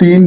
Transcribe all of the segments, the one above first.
3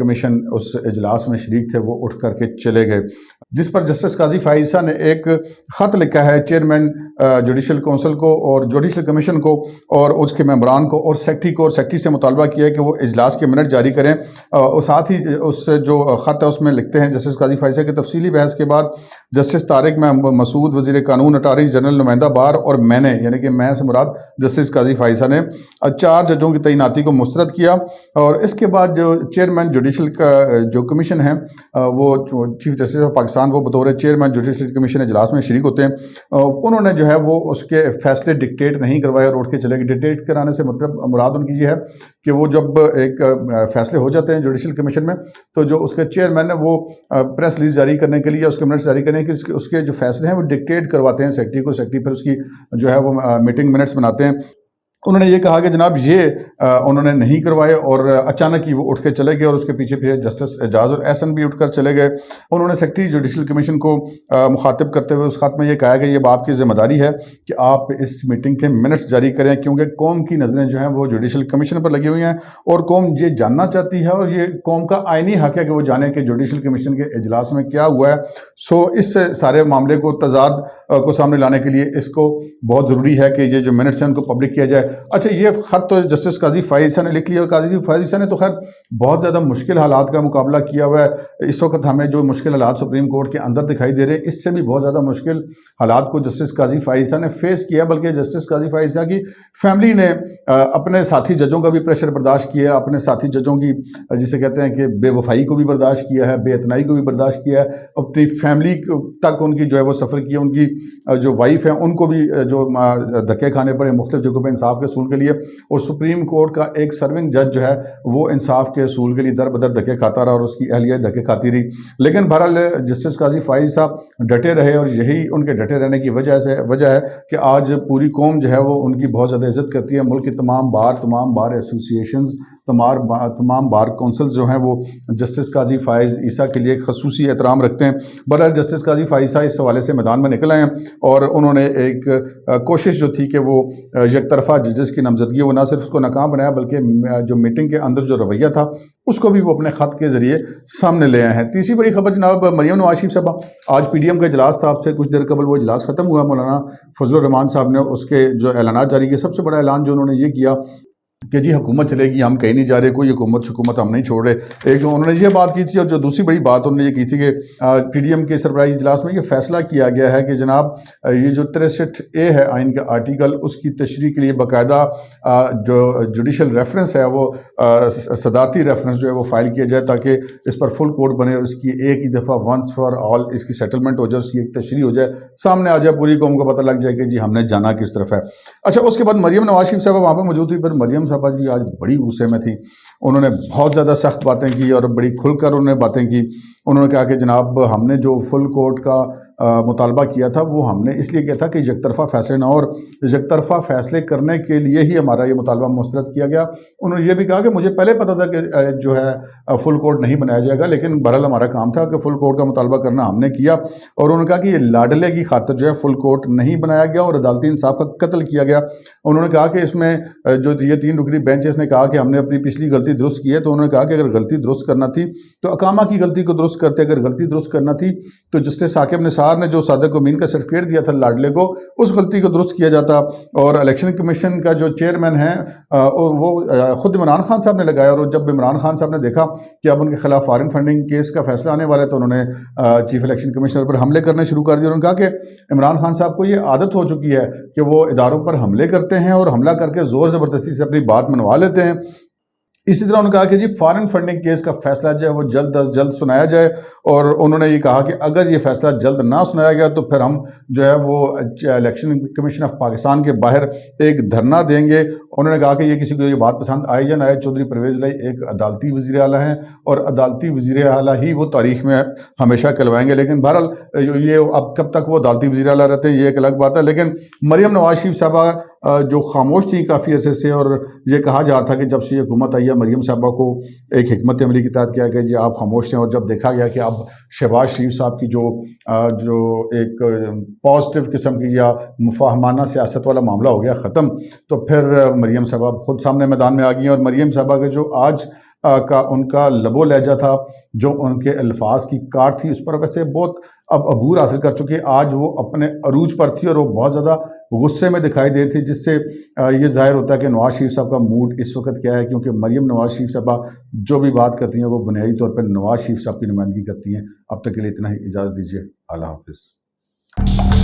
commission اس اجلاس میں شریک تھے وہ اٹھ کر کے چلے گئے، جس پر جسٹس قاضی فائزہ نے ایک خط لکھا ہے چیئرمین جوڈیشل کونسل کو اور جوڈیشل کمیشن کو اور اس کے ممبران کو اور سیکٹری کو، اور سیکٹری سے مطالبہ کیا ہے کہ وہ اجلاس کے منٹ جاری کریں، اور ساتھ ہی اس جو خط ہے اس میں لکھتے ہیں جسٹس قاضی فائزہ کی تفصیلی بحث کے بعد جسٹس طارق مسعود وزیر قانون، اٹارنی جنرل، نمائندہ بار اور میں نے، یعنی کہ میں سے مراد جسٹس قاضی فائزہ نے 4 ججوں کی تعیناتی کو مسترد کیا، اور اس کے بعد جو چیئرمین جوڈیشل کا جو کمیشن ہے وہ چیف جسٹس آف پاکستان وہ بطور چیئرمین جوڈیشل کمیشن اجلاس میں شریک ہوتے ہیں، انہوں نے جو ہے وہ اس کے فیصلے ڈکٹیٹ نہیں کروائے اور اٹھ کے چلے گئے۔ ڈکٹیٹ کرانے سے مطلب مراد ان کی یہ ہے کہ وہ جب ایک فیصلے ہو جاتے ہیں جوڈیشل کمیشن میں تو جو اس کے چیئرمین ہے وہ پریس ریلیز جاری کرنے کے لیے، اس کے منٹس جاری کرنے کے لیے اس کے جو فیصلے ہیں وہ ڈکٹیٹ کرواتے ہیں سیکرٹری کو، سیکرٹری پھر اس کی جو ہے وہ میٹنگ منٹس بناتے ہیں۔ انہوں نے یہ کہا کہ جناب یہ انہوں نے نہیں کروائے، اور اچانک ہی وہ اٹھ کے چلے گئے، اور اس کے پیچھے پیچھے جسٹس اعجاز اور احسن بھی اٹھ کر چلے گئے۔ انہوں نے سیکرٹری جوڈیشل کمیشن کو مخاطب کرتے ہوئے اس خط میں یہ کہا کہ یہ آپ کی ذمہ داری ہے کہ آپ اس میٹنگ کے منٹس جاری کریں، کیونکہ قوم کی نظریں جو ہیں وہ جوڈیشل کمیشن پر لگی ہوئی ہیں، اور قوم یہ جاننا چاہتی ہے، اور یہ قوم کا آئینی حق ہے کہ وہ جانے کہ جوڈیشل کمیشن کے اجلاس میں کیا ہوا ہے۔ سو اس سارے معاملے کو تضاد کو سامنے لانے کے لیے اس کو بہت ضروری ہے کہ یہ جو منٹس ہیں ان کو پبلک کیا جائے۔ اچھا، یہ خط تو جسٹس قاضی فائزہ نے لکھ لیا، اور قاضی فائزہ نے تو خیر بہت زیادہ مشکل حالات کا مقابلہ کیا ہوا ہے۔ اس وقت ہمیں جو مشکل حالات سپریم کورٹ کے اندر دکھائی دے رہے ہیں، اس سے بھی بہت زیادہ مشکل حالات کو جسٹس قاضی فائزہ نے فیس کیا، بلکہ جسٹس قاضی فائزہ کی فیملی نے اپنے ساتھی ججوں کا بھی پریشر برداشت کیا، اپنے ساتھی ججوں کی جسے کہتے ہیں کہ بے وفائی کو بھی برداشت کیا ہے، بے اعتنائی کو بھی برداشت کیا ہے، اپنی فیملی تک ان کی جو ہے وہ سفر کیا، ان کی جو وائف ہیں ان کو بھی جو دھکے کھانے پڑے مختلف جگہوں پہ انصاف کے اصول کے لیے، اور سپریم کورٹ کا ایک سرونگ جج جو ہے وہ انصاف کے اصول کے لیے در بدر دھکے کھاتا رہا، اور اس کی اہلیہ دھکے کھاتی رہی۔ لیکن بہرحال جسٹس قاضی فائز صاحب ڈٹے رہے، اور یہی ان کے ڈٹے رہنے کی وجہ ہے کہ آج پوری قوم جو ہے وہ ان کی بہت زیادہ عزت کرتی ہے۔ ملک کی تمام بار ایسوسیشنز، تمام بار کونسلز جو ہیں وہ جسٹس قاضی فائز عیسیٰ کے لیے خصوصی احترام رکھتے ہیں۔ بہرحال جسٹس قاضی فائز اس حوالے سے میدان میں نکل آئے ہیں، اور انہوں نے ایک کوشش جو تھی کہ وہ یک طرفہ ججز کی نامزدگی وہ نہ صرف اس کو ناکام بنایا، بلکہ جو میٹنگ کے اندر جو رویہ تھا اس کو بھی وہ اپنے خط کے ذریعے سامنے لے آئے ہیں۔ تیسری بڑی خبر جناب مریم نواز شریف صاحبہ، آج پی ڈی ایم کا اجلاس تھا، آپ سے کچھ دیر قبل وہ اجلاس ختم ہوا، مولانا فضل الرحمان صاحب نے اس کے جو اعلانات جاری کیے، سب سے بڑا اعلان جو انہوں نے یہ کیا کہ جی حکومت چلے گی، ہم کہیں نہیں جا رہے، کوئی حکومت ہم نہیں چھوڑ رہے۔ ایک جو انہوں نے یہ بات کی تھی، اور جو دوسری بڑی بات انہوں نے یہ کی تھی کہ پی ڈی ایم کے سربراہی اجلاس میں یہ فیصلہ کیا گیا ہے کہ جناب یہ جو 63A ہے آئین کا آرٹیکل، اس کی تشریح کے لیے باقاعدہ جو جوڈیشل ریفرنس ہے وہ صدارتی ریفرنس جو ہے وہ فائل کیا جائے، تاکہ اس پر فل کوڈ بنے، اور اس کی ایک ہی دفعہ ونس فار آل اس کی سیٹلمنٹ ہو جائے، اس کی ایک تشریح ہو جائے، سامنے آ جائے، پوری قوم کو پتہ لگ جائے کہ جی ہم نے جانا کس طرف ہے۔ اچھا، اس کے بعد مریم نواز شریف صاحبہ وہاں پہ موجود تھی، پھر مریم صاحبہ جی آج بڑی غصے میں تھی، انہوں نے بہت زیادہ سخت باتیں کی اور بڑی کھل کر انہوں نے باتیں کی۔ انہوں نے کہا کہ جناب ہم نے جو فل کورٹ کا مطالبہ کیا تھا وہ ہم نے اس لیے کیا تھا کہ یک طرفہ فیصلے نہ، اور یک طرفہ فیصلے کرنے کے لیے ہی ہمارا یہ مطالبہ مسترد کیا گیا۔ انہوں نے یہ بھی کہا کہ مجھے پہلے پتہ تھا کہ جو ہے فل کورٹ نہیں بنایا جائے گا، لیکن بہرحال ہمارا کام تھا کہ فل کورٹ کا مطالبہ کرنا ہم نے کیا، اور انہوں نے کہا کہ یہ لاڈلے کی خاطر جو ہے فل کورٹ نہیں بنایا گیا اور عدالتی انصاف کا قتل کیا گیا۔ انہوں نے کہا کہ اس میں جو یہ 3 رکنی بینچ اس نے کہا کہ ہم نے اپنی پچھلی غلطی درست کی ہے، تو انہوں نے کہا کہ اگر غلطی درست کرنا تھی تو اقامہ کی غلطی کو درست کرتے، اگر غلطی درست کرنا تھی تو جسٹس ثاقب نثار نے جو صادق امین کا سرٹیفکیٹ دیا تھا لاڈلے کو، اس غلطی کو درست کیا جاتا، اور الیکشن کمیشن کا جو چیئرمین ہے وہ خود عمران خان صاحب نے لگایا، اور جب عمران خان صاحب نے دیکھا کہ اب ان کے خلاف فارن فنڈنگ کیس کا فیصلہ آنے والا ہے تو انہوں نے چیف الیکشن کمشنر پر حملے کرنے شروع کر دیے۔ انہوں نے کہا کہ عمران خان صاحب کو یہ عادت ہو چکی ہے کہ وہ اداروں پر حملے کرتے ہیں اور حملہ کر کے زور زبردستی سے اپنی بات منوا لیتے ہیں۔ اسی طرح انہوں نے کہا کہ جی فارن فنڈنگ کیس کا فیصلہ جو ہے وہ جلد از جلد سنایا جائے، اور انہوں نے یہ کہا کہ اگر یہ فیصلہ جلد نہ سنایا گیا تو پھر ہم جو ہے وہ الیکشن کمیشن آف پاکستان کے باہر ایک دھرنا دیں گے۔ انہوں نے کہا کہ یہ کسی کو یہ بات پسند آئے یا نہ آئے، چودھری پرویز لائی ایک عدالتی وزیر اعلیٰ ہیں، اور عدالتی وزیر اعلیٰ ہی وہ تاریخ میں ہمیشہ کہلوائیں گے، لیکن بہرحال یہ اب کب تک وہ عدالتی وزیر اعلیٰ رہتے ہیں یہ ایک الگ بات ہے۔ لیکن مریم نواز شریف صاحبہ جو خاموش تھیں کافی عرصے سے، اور یہ کہا جا رہا تھا کہ جب سے یہ حکومت آئی ہے مریم صاحبہ کو ایک حکمت عملی کے تحت کیا کہ جی آپ خاموش ہیں، اور جب دیکھا گیا کہ اب شہباز شریف صاحب کی جو ایک پازیٹیو قسم کی یا مفاہمانہ سیاست والا معاملہ ہو گیا ختم، تو پھر مریم صاحبہ خود سامنے میدان میں آ گئی ہیں۔ اور مریم صاحبہ کے جو آج کا ان کا لب و لہجہ تھا، جو ان کے الفاظ کی کاٹ تھی، اس پر ویسے بہت اب عبور حاصل کر چکی ہے۔ آج وہ اپنے عروج پر تھی اور وہ بہت زیادہ غصے میں دکھائی دے رہی تھی، جس سے یہ ظاہر ہوتا ہے کہ نواز شریف صاحب کا موڈ اس وقت کیا ہے، کیونکہ مریم نواز شریف صاحبہ جو بھی بات کرتی ہیں وہ بنیادی طور پر نواز شریف صاحب کی نمائندگی کرتی ہیں۔ اب تک کے لیے اتنا ہی، اجازت دیجیے، اللہ حافظ۔